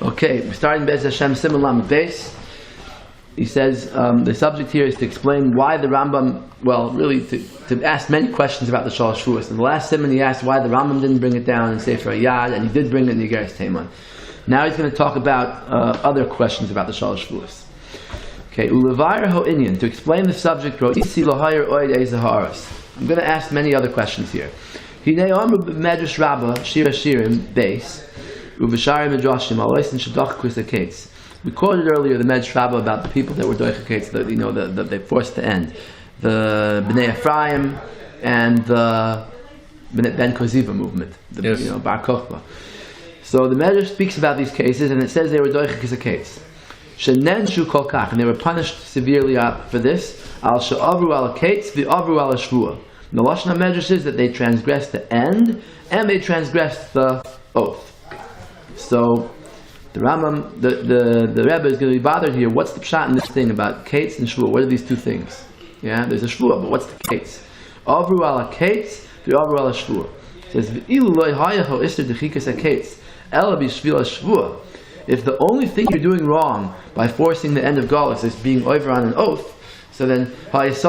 Okay, we're starting Bez Hashem Siman Lamed Beis. He says the subject here is to explain why the Rambam, well, really to ask many questions about the Shalosh Shevuos. In the last Siman he asked why the Rambam didn't bring it down in Sefer Vayoel, and he did bring it in the Igeres Teiman. Now he's going to talk about other questions about the Shalosh Shevuos. Okay, Ulevayr Ho'inyan, to explain the subject, I'm going to ask many other questions here. Hinei Amru Medrash Rabbah Shir Shirim Beis. We quoted earlier the Medrash Rabbah about the people that were doichakates, that they forced to end, the Bnei Ephraim and the Ben Koziva movement, Bar Kochba. So the Medrash speaks about these cases, and it says they were doichakates. Shenenshu kol kach, and they were punished severely for this. Al she'avru al kates v'avru al shvuah. The lashon Medrash is that they transgressed the end and they transgressed the oath. So the Rambam, the Rebbe is going to be bothered here. What's the pshat in this thing about kates and shvuah? What are these two things? Yeah, there's a shvuah, but what's the kates? Avru ala kates, v'avru ala shvuah. It says v'ilu lo hayacho ister dechikas kates, ela b'shvil shvuah. If the only thing you're doing wrong by forcing the end of galus is being over on an oath, so then it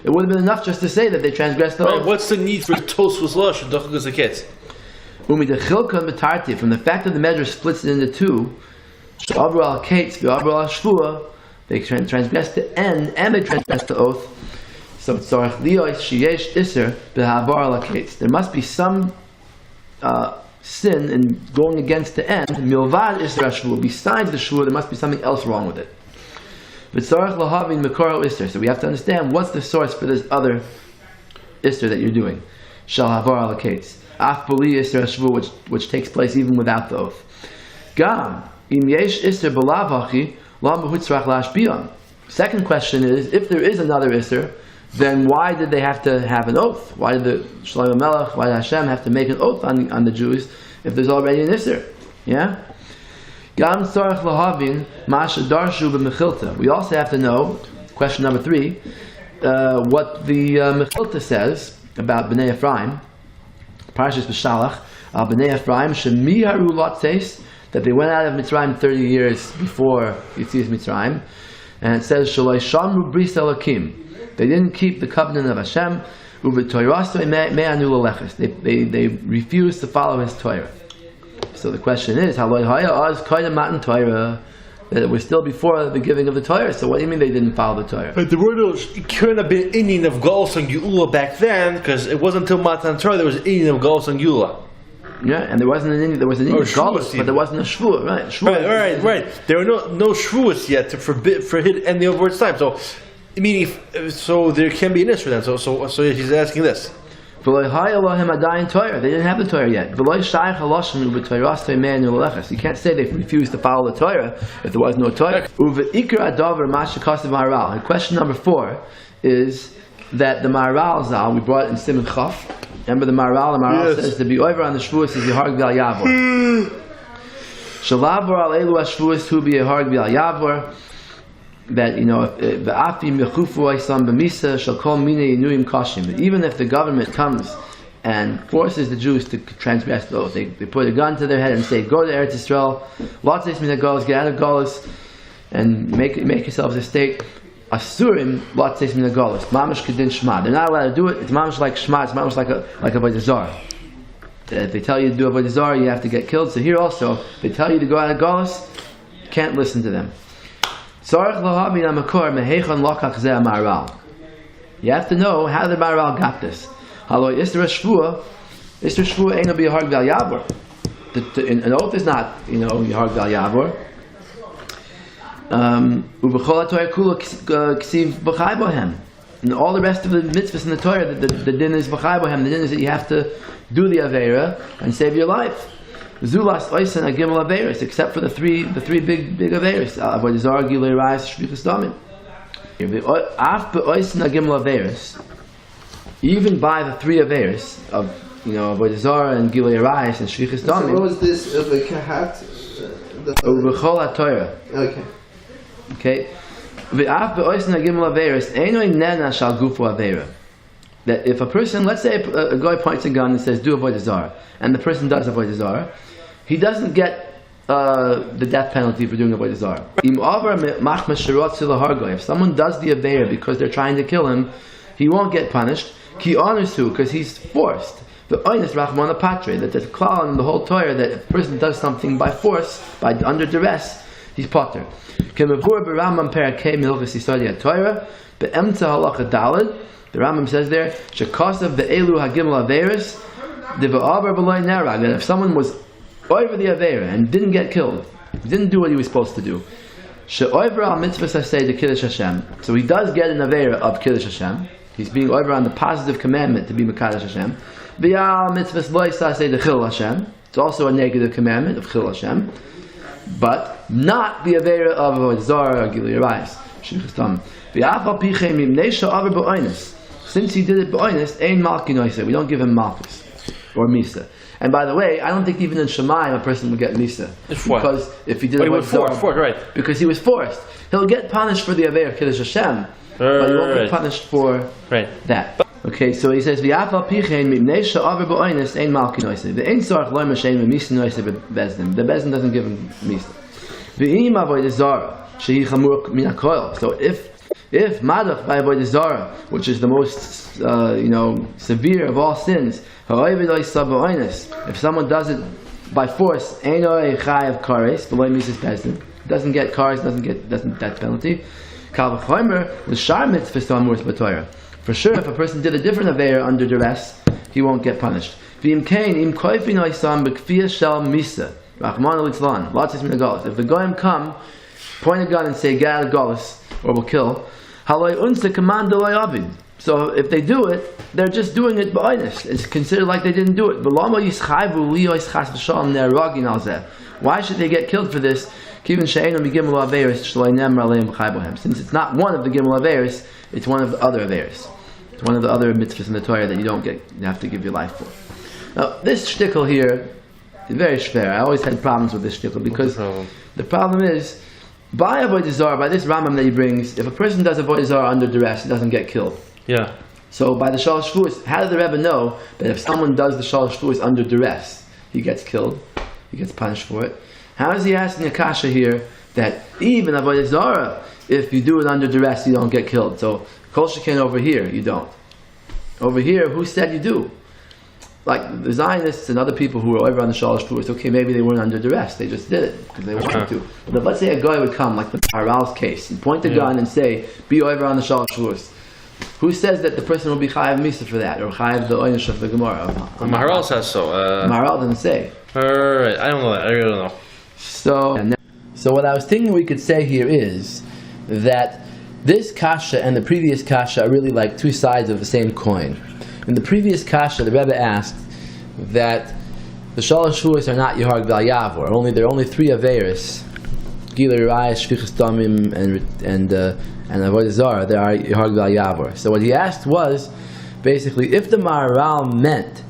would have been enough just to say that they transgressed the oath. Right, what's the need for Tosfos Losh and Dochagas Kates? From the fact that the Medrash splits it into two, they transgressed the end and they transgressed the oath. So there must be some sin in going against the end. Besides the shvuah, there must be something else wrong with it. So we have to understand what's the source for this other ister that you're doing. Shall havar al kates. Af b'li ister shvuah, which takes place even without the oath. Gam im yesh ister b'lavachi lam b'hutzrach lashbiyan. Second question is, if there is another ister, then why did they have to have an oath? Why did the Shlomo Melech, why did Hashem have to make an oath on the Jews if there's already an ister? Yeah. Gam tzarich lahavin masha darshu b'mechilta. We also have to know, question number 3, what the Mechilta says about Bnei Ephraim. Parashas B'Shalach, Bnei Ephraim shemiharu latzes, that they went out of Mitzrayim 30 years before Yetzias Mitzrayim, and it says Shaloi shamru bris elakim. They didn't keep the covenant of Hashem. They refused to follow His Torah. So the question is, that it was still before the giving of the Torah. So what do you mean they didn't follow the Torah? But there couldn't have been Indian of Galus and Geula back then, because it wasn't until Matan Torah there was Indian of Galus and Geula. Yeah, and there wasn't an Indian. There was an Indian Galus, but there wasn't a Shevuos, right? Right. There were no Shevuos yet to forbid any of words time. So, I mean, so there can be an issue then. So he's asking this. They didn't have the Torah yet. You can't say they refused to follow the Torah if there was no Torah. And question number 4 is that the Maharal Zal, we brought it in Siman Chaf. Remember the Maharal? The Maharal says to be over on the Shevuos is Yeharg B'al Yavor. Shalavor al elu ha-Shevuos hu b'Yeharg B'al Yavor. That even if the government comes and forces the Jews to transgress the oath, they put a gun to their head and say, go to Eretz Yisrael, lotzes min ha-Galus, get out of Galus, and make yourselves a state. Asurim lotzes min ha-Galus, mamash kedin shma. They're not allowed to do it. It's mamash like shma. It's mamash like a avodah zarah. If they tell you to do avodah zarah, you have to get killed. So here also, if they tell you to go out of Galus, you can't listen to them. You have to know how the Maharal got this. An oath is not, Yeharg B'al Yavor. And all the rest of the mitzvahs in the Torah, the din is b'chai bohem. The din is that you have to do the avera and save your life. Zulas oisen agimel averis, except for the three big averis. Avodah zarah, gilui rayis, shvichas damim. Af beoisen agimel averis, even by the 3 averis of avodah zarah and gilui rayis and shvichas damim. So what was this of a kahat? Ubechol haTorah. Okay. Ve'af beoisen agimel averis, einoi nena shal gufu avera. That if a person, let's say a guy points a gun and says, do avodah zarah, and the person does avodah zarah, he doesn't get the death penalty for doing avodah zarah. If someone does the aveira because they're trying to kill him, he won't get punished. Ki onersu, because he's forced. The oinus rachmana patre, that there's a klal in the whole Torah that if a person does something by force, under duress, he's pater. Kemavur b'Rambam perakei milchus yisodi haTorah be'emtza halacha daled. The Rambam says there, shekasav ve'elu hagimel averis deva'avar b'loy nerag. That if someone was over the aveira and didn't get killed, didn't do what he was supposed to do, she'over al mitzvah saseh de kiddush Hashem. So he does get an aveira of kiddush Hashem. He's being over on the positive commandment to be mekadosh Hashem. V'al mitzvah loy saseh de chil Hashem. It's also a negative commandment of chil Hashem, but not the aveira of avodah zarah or gilui arayis. Shechustam. V'afal pichem imnei she'aver b'oinus. Since he did it b'oinus, ein malki noiseh. We don't give him malchus or misa. And by the way, I don't think even in Shemaim a person would get misa. Because if he did it forced, right? Because he was forced. He'll get punished for the aveira of kiddush Hashem, but he won't get punished for that. Okay, so he says, "V'afal pichein mipnei she'aver b'oinus ein malki noiseh. V'ein tzarich lo m'shein v'misa noiseh bezdin. The bezdin doesn't give him misa. V'im avodah zarah shehi chamur min hakoil. So if madach by avodah zarah, which is the most severe of all sins, if someone does it by force, eino chayav kares below mises bezdin, doesn't get kares, doesn't death penalty. Kal v'chomer l'shar mitzvahs amuros b'Torah. For sure, if a person did a different aveira under duress, he won't get punished. V'im kain im koifin oisam b'kfiyah shel misa rachman litzlan latzis min hagalus. If the goyim come, point a gun and say get out of galus or we'll kill, haloi unsa command lo yavin. So if they do it, they're just doing it b'oinus. It's considered like they didn't do it. Why should they get killed for this? Since it's not one of the gimel averis, it's one of the other averis. It's one of the other mitzvahs in the Torah that you have to give your life for. Now this shtickle here is very schwer. I always had problems with this shtickle because the problem is, by avodah zarah, by this Rambam that he brings, if a person does avodah zarah under duress, he doesn't get killed. Yeah. So by the Shalosh Shevuos, how did the Rebbe know that if someone does the Shalosh Shevuos under duress, he gets killed, he gets punished for it? How is he asking Akasha here that even avodah zarah, if you do it under duress, you don't get killed? So kol sheken over here, you don't. Over here, who said you do? Like the Zionists and other people who were over on the Shalosh Shevuos, okay, maybe they weren't under duress, they just did it because they wanted to. But let's say a guy would come, like the Maharal's case, and point the gun and say, be over on the Shalosh Shevuos. Who says that the person will be chayav misa for that, or chayav the oynish of the Gemara? Maharal says so. Maharal didn't say. Alright, I don't know that. I really don't know. So what I was thinking we could say here is that this kasha and the previous kasha are really like two sides of the same coin. In the previous kasha, the Rebbe asked that the Shalosh Shevuos are not Yeharg Val Yavor. There are only three averis: Gilui Arayis, Shfichus Damim, and avodah zarah. There are Yeharg Val Yavor. So what he asked was, basically, if the Maharal meant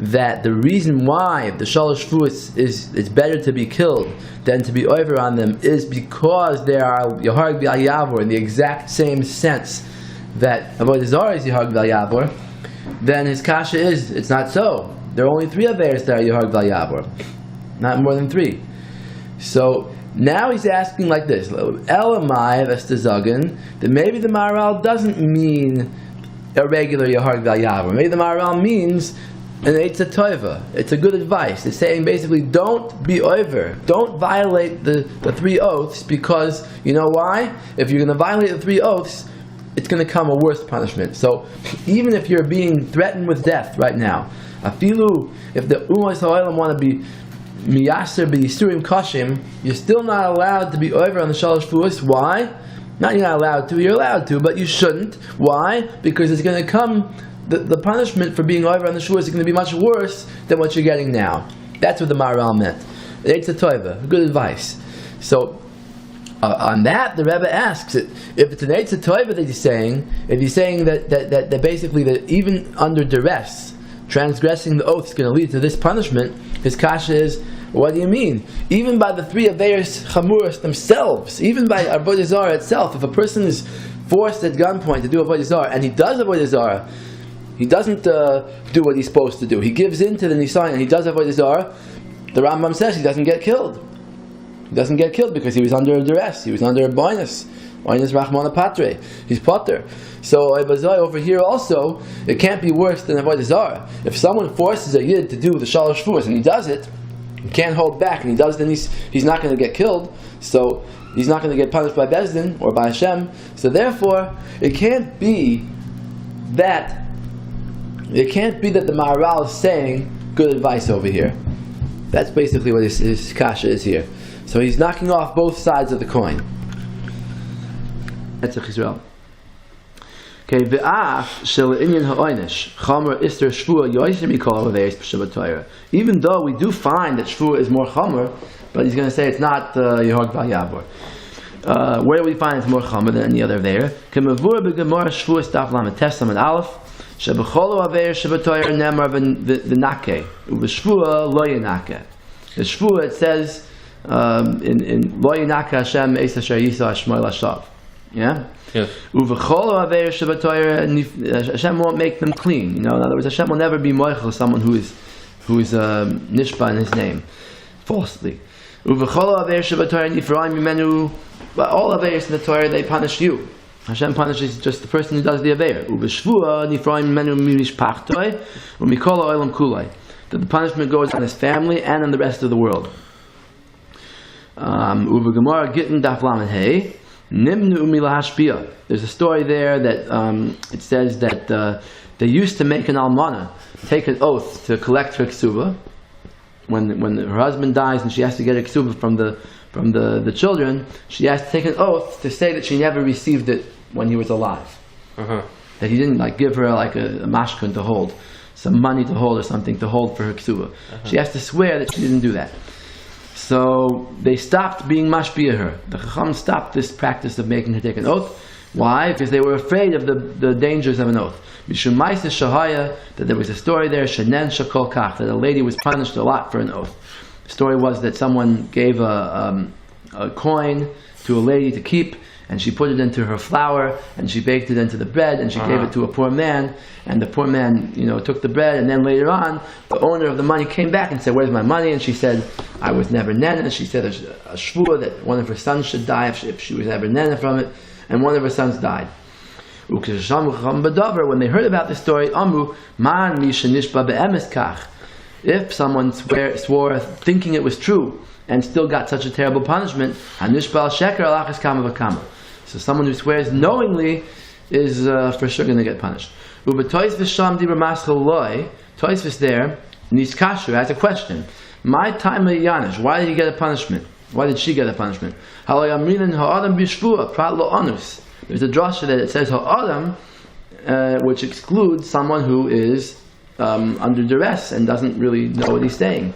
that the reason why the Shalosh Shevuos it's better to be killed than to be over on them is because they are Yeharg Val Yavor in the exact same sense that avodah zarah is Yeharg Val Yavor, then his kasha is, it's not so. There are only three averis that are Yeharg Val Yavor, not more than three. So now he's asking like this: Elamai v'estazagan, that maybe the Maharal doesn't mean a regular Yeharg Val Yavor. Maybe the Maharal means an Eitz Tova. It's a good advice. It's saying basically, don't be over. Don't violate the three oaths, because you know why? If you're going to violate the three oaths, it's going to come a worse punishment. So even if you're being threatened with death right now, afilu, if the Umas Ha'olam want to be miyaser b'yisurim kashim, you're still not allowed to be over on the Shalosh Shevuos. Why? Not you're not allowed to, you're allowed to, but you shouldn't. Why? Because it's going to come, the punishment for being over on the Shevuos is going to be much worse than what you're getting now. That's what the Maharal meant. It's a tova, good advice. So on that, the Rebbe asks it, if it's an Eitz Tova that he's saying, if he's saying that basically that even under duress, transgressing the oath is going to lead to this punishment, his kasha is, what do you mean? Even by the three averis chamuros themselves, even by avodah zarah itself, if a person is forced at gunpoint to do avodah zarah, and he does avodah zarah, he doesn't do what he's supposed to do. He gives in to the nisayon and he does avodah zarah, the Rambam says he doesn't get killed. He doesn't get killed because he was under duress. He was under a bonus. Bonus Rachmana Patre. He's potter. So over here also, it can't be worse than Avodah Zarah. If someone forces a Yid to do the Shalosh Shevuos and he does it, he can't hold back, and he does, then he's not going to get killed. So he's not going to get punished by Bezdin or by Hashem. So therefore, it can't be that the Maharal is saying good advice over here. That's basically what his kasha is here. So he's knocking off both sides of the coin. That's Israel. Okay, even though we do find that Shvuah is more chamer, but he's going to say it's not Yehog Bal Yavor. Where do we find it's more chamer than any other there? The Shvuah, it says in Lo Yinaka Hashem Eis Asher Yisa Shmoy Lashav. Yeah? Yes. Hashem won't make them clean. In other words, Hashem will never be moichel someone who is nishba in his name falsely. But all aveiros in the Torah, they punish you. Hashem punishes just the person who does the aveir. That the punishment goes on his family and on the rest of the world. There's a story there that it says that they used to make an almana take an oath to collect her ksuba when her husband dies and she has to get a ksuba from the children. She has to take an oath to say that she never received it when he was alive. That he didn't give her a mashkun to hold, some money to hold or something to hold for her ksuba. She has to swear that she didn't do that. So they stopped being mashpia her. The Chacham stopped this practice of making her take an oath. Why? Because they were afraid of the dangers of an oath. Mishum Maisa Shahaya, that there was a story there, Shenen Shakol Kach, that a lady was punished a lot for an oath. The story was that someone gave a coin to a lady to keep, and she put it into her flour, and she baked it into the bread, and she gave it to a poor man, and the poor man, took the bread, and then later on, the owner of the money came back and said, "Where's my money?" And she said, "I was never nena." She said a shvuah that one of her sons should die if she was ever nena from it, and one of her sons died. When they heard about this story, Amru, Man mishanishba be'emes kach. If someone swore thinking it was true, and still got such a terrible punishment, hanishbal sheker alachas kama v'kama. So someone who swears knowingly is for sure going to get punished. Toisvis there, Niskashu has a question. My time Yanish, why did he get a punishment? Why did she get a punishment? There's a drasha that it says ha'adam, which excludes someone who is under duress and doesn't really know what he's saying.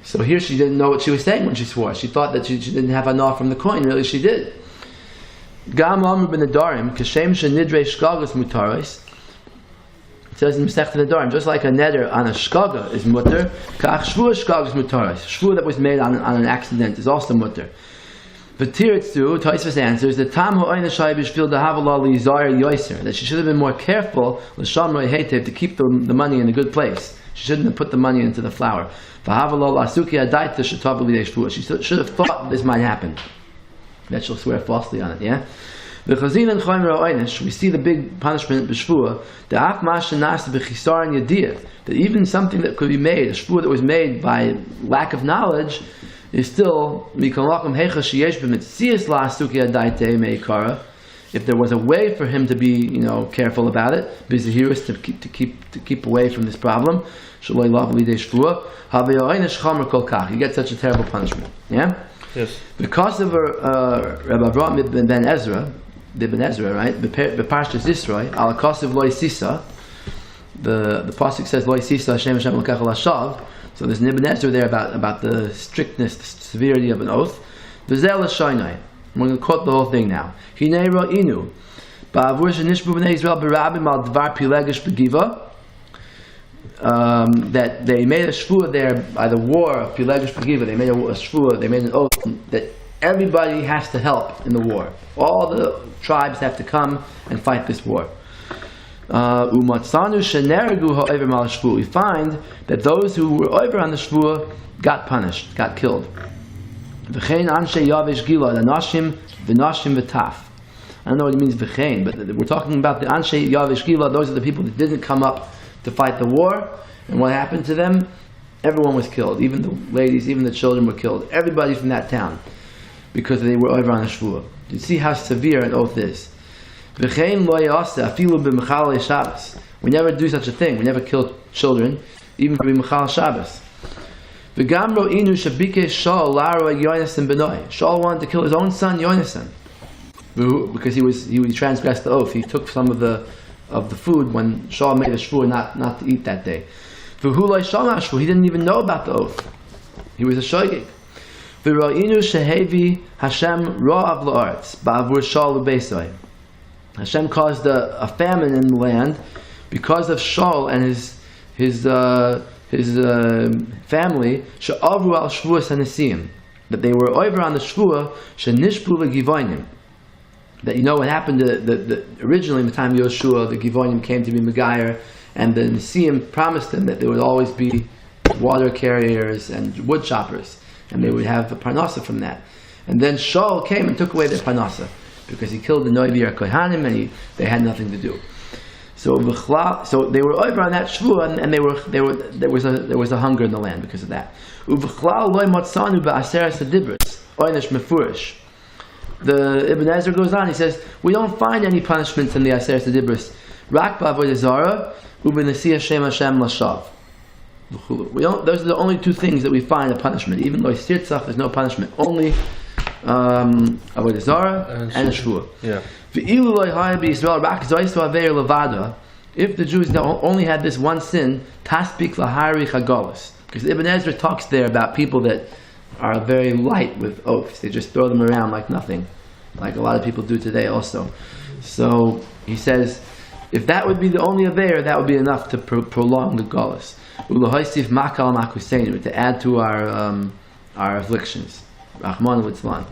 So here she didn't know what she was saying when she swore. She thought that she didn't have enough from the coin. Really, she did. Gam Amr ben Adarim, Kashem Shenidre Shkagas Mutaris. It says in Masechet Nedarim, just like a neder on a shkaga is mutter, kach shvuah shkagas mutaris. Shvuah that was made on an accident is also mutter. V'tiritzu, Tosfos answers that tam ha'oin ha'shay b'shvil dahavala lizar yoiser, that she should have been more careful l'shamrei heitev to keep the money in a good place. She shouldn't have put the money into the flour. V'havala la'asuki adaita shetav b'lidei shvuah. She should have thought this might happen, that she'll swear falsely on it. Yeah. The Chazin and Chomer Oynish, we see the big punishment b'shvuah. The af mashanas b'chisar and yadiyah, that even something that could be made, a shvuah that was made by lack of knowledge, is still mikalakum hecha sheyesh b'mitzias la'asuki adaita meikara. If there was a way for him to be, careful about it, b'zehirus to keep away from this problem, shaloi lav lidei shvuah, havei oynish chomer kol kach. You get such a terrible punishment. Yeah. Yes. Because of Rabbi Avraham ben Ezra. The Ben Ezra, right? The Parshas Yisroi, Al Kosiv Loi Sisa. The pasuk says Loi Sisa Hashem Hashem L'Kach L'Shav. So there's an Ibn Ezra there about the strictness, the severity of an oath. V'zel L'Shainai. We're going to quote the whole thing now. Hinei Ra'inu Ba'avur Shenishbu B'nei Yisrael B'Rabim Al Dvar Pilegish B'Giva. That they made a shvuah there by the war of Pilegish B'Giva. They made a shvuah. They made an oath that everybody has to help in the war. All the tribes have to come and fight this war. We find that those who were over on the shvuah got punished, got killed. V'chein anshe yavesh gila l'nashim v'nashim v'taf. I don't know what it means v'chein, but we're talking about the anshe yavesh gila. Those are the people that didn't come up to fight the war. And what happened to them? Everyone was killed. Even the ladies, even the children were killed. Everybody from that town, because they were over on a shvuah. You see how severe an oath is. V'chein lo ya'aseh afilu b'mechalei Shabbos. We never do such a thing. We never kill children, even for b'mechal Shabbos. V'gam ro'inu shabikesh Shaul la'aroi Yonasan b'noi. Shaul wanted to kill his own son Yonasan, because he transgressed the oath. He took some of the food when Shaul made a shvuah not to eat that day. V'hu lo shama shvuah. He didn't even know about the oath. He was a shogeg. V'ro'inu shehevi Hashem ro'av la'aretz ba'avur Shaul u'beisoi. Hashem caused a famine in the land because of Shaul and his family. She'avru al Shevuos hanesim, that they were over on the shvuah. She'nishpu legivonim. That you know what happened originally in the time of Yoshua, the Givonim came to be Megayer, and the Nesim promised them that there would always be water carriers and wood choppers, and they would have a parnasa from that. And then Shaul came and took away their parnasa, because he killed the Noivir Kohanim and they had nothing to do. So they were over on that shvuah, and there was a hunger in the land because of that. The Ibn Ezra goes on. He says we don't find any punishments in the Aseret Dibros. Rak ba'avodah zara u'b'nesiya Shem Hashem lashav. We don't. Those are the only two things that we find a punishment. Even though Sirtzach, there's no punishment. Only avodah zara and a shvuah. Yeah. If the Jews only had this one sin, taspik lahari chagalos, because Ibn Ezra talks there about people that are very light with oaths. They just throw them around like nothing, like a lot of people do today also. So he says, if that would be the only aveir, that would be enough to prolong the galus. Ulahoisif makal makuseinu, to add to our afflictions. Rahman litzlan.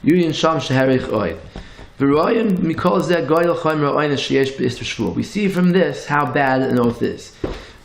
Yuyin sham sheherich oid. V'royim mikol zeh goyel choym ro'oyin sheyesh b'isr shvuah. We see from this how bad an oath is,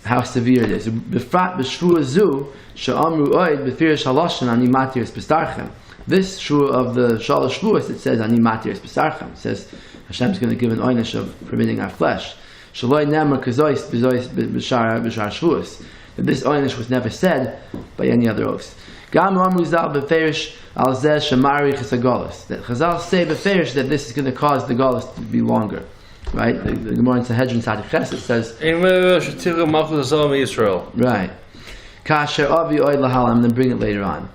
how severe it is. B'frat b'shvuah zu she'amru oid b'fir shaloshin ani matiris b'starchem. This shvuah of the Shalosh Shevuos, it says ani matiris b'starchem. It says Hashem's going to give an oynish of permitting our flesh. Shaloi nemer kazois b'shar Shevuos. That this oynish was never said by any other oaths. Gam amru zal b'ferish al zeh shemari chesagolus. That Chazal say b'ferish that this is going to cause the golus to be longer. Right? The Gemara in Sanhedrin Tzaddik Ches, it says right. Kasher avi oid lahal. I'm going to bring it later on.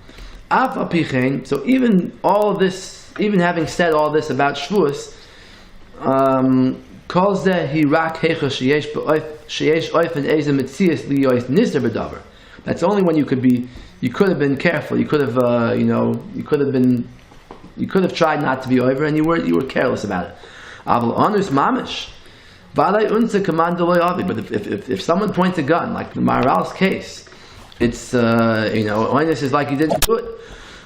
Av apichein. So even all this, even having said all this about Shevuos, calls that he rak hecha sheyesh oif and ezem mitzias liyois nizder b'davar. That's only when you could have been careful. You could have, you could have tried not to be over, and you were careless about it. Aval anus mamish, valei unse commando loyavi. But if someone points a gun, like the Maharal's case, it's onus is like he didn't do it.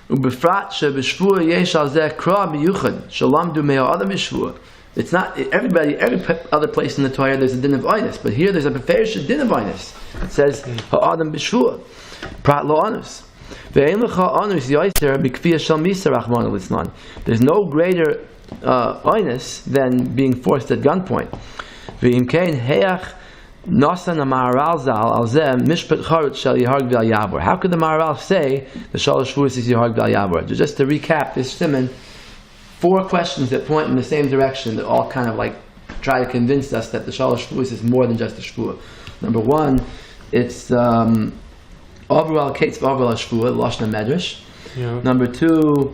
Ubefrat shebeshvua yesh al zeh kra miyuchad shalamdu me'al adam mishvua. It's not every other place in the Torah there's a din of onus, but here there's a beferish din of onus. It says ha'adam b'shvua, prat lo anus. Ve'en lecha anus yoyser mikviyah shel misa rachmana litzlan. There's no greater onus than being forced at gunpoint. Ve'im kein heach nasan ha'maharal zal al zeh mishpat charut shel yiharg v'al yavor. How could the Maharal say the Shalosh Shevuos is yiharg v'al yavor? Just to recap this Siman, 4 questions that point in the same direction that all kind of like try to convince us that the Shalosh Shevuos is more than just a shvuah. Number 1, it's overall kates overall shvuah, lashna medrash. Yeah. Number 2,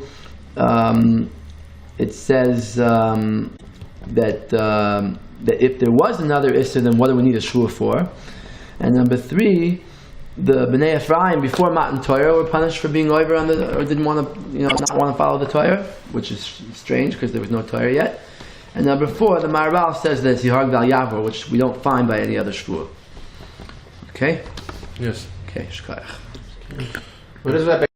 it says that if there was another issur, then what do we need a shvuah for? And number 3, the Bnei Ephraim before Matan Torah were punished for being over on or didn't want to, not want to follow the Torah, which is strange because there was no Torah yet. And number 4, the Maharal says that it's Yiharg Val Yavor, which we don't find by any other shvuah. Okay? Yes. Okay, shkayach. What does that